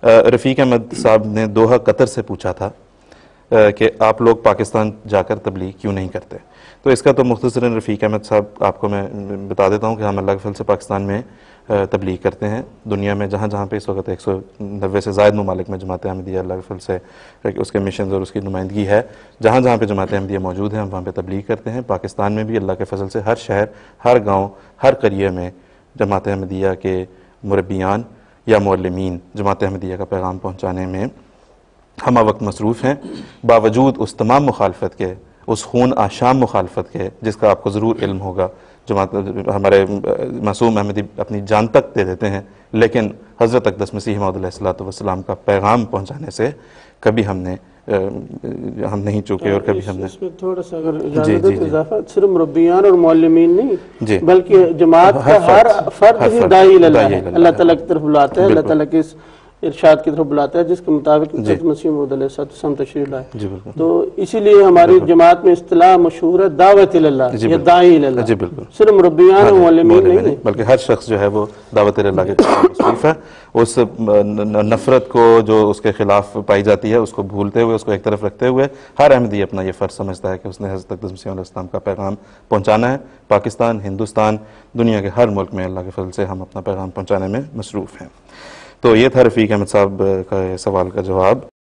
رفیق احمد صاحب نے Doha Qatar سے پوچھا تھا کہ آپ لوگ پاکستان جا کر تبلیغ کیوں نہیں کرتے؟ تو اس کا تو مختصراً رفیق احمد صاحب آپ کو میں بتا دیتا ہوں کہ ہم اللہ کے فضل سے پاکستان میں تبلیغ کرتے ہیں. دنیا میں جہاں جہاں پہ اس وقت 190 سے زائد ممالک میں جماعت احمدیہ اللہ کے فضل سے اس کے مشنز اور اس کی نمائندگی ہے، جہاں جہاں پہ جماعت احمدیہ موجود ہے ہم وہاں پہ تبلیغ کرتے ہیں. پاکستان میں بھی اللہ کے فضل سے ہر شہر، ہر گاؤں، ہر قریے میں جماعت احمدیہ کے مربیان یا معلمین جماعت احمدیہ کا پیغام پہنچانے میں ہمہ وقت مصروف ہیں، باوجود اس تمام مخالفت کے، اس خون آشام مخالفت کے جس کا آپ کو ضرور علم ہوگا. جماعت ہمارے معصوم احمدی اپنی جان تک دے دیتے ہیں، لیکن حضرت اقدس مسیح موعود علیہ الصلوۃ والسلام کا پیغام پہنچانے سے کبھی ہم نہیں چوکے اور کبھی ہم نے اس میں تھوڑا سا اگر اجازت ہے تو اضافہ، صرف مربیان اور معلمین نہیں بلکہ جماعت کا ہر فرد بھی داعی اللہ ہے، اللہ تعالیٰ کی طرف بلاتا ہے، اللہ تعالیٰ کے ارشاد کی طرف بلاتا ہے جس کے مطابق حضرت مسیح موعود علیہ السلام تشریف لائے. تو اسی لیے ہماری جماعت میں اصطلاح مشہور ہے دعوت اللہ یا داعی اللہ، صرف مربیان اور معلمین نہیں بلکہ ہر شخص جو ہے وہ دعوت اللہ کے مصروف ہے. اس نفرت کو جو اس کے خلاف پائی جاتی ہے اس کو بھولتے ہوئے، اس کو ایک طرف رکھتے ہوئے ہر احمدی اپنا یہ فرض سمجھتا ہے کہ اس نے حضرت اقدس مسیح علیہ السلام کا پیغام پہنچانا ہے. پاکستان، ہندوستان، دنیا کے ہر ملک میں اللہ کے فضل سے ہم اپنا پیغام پہنچانے میں مصروف ہیں. تو یہ تھا رفیق احمد صاحب کا سوال کا جواب.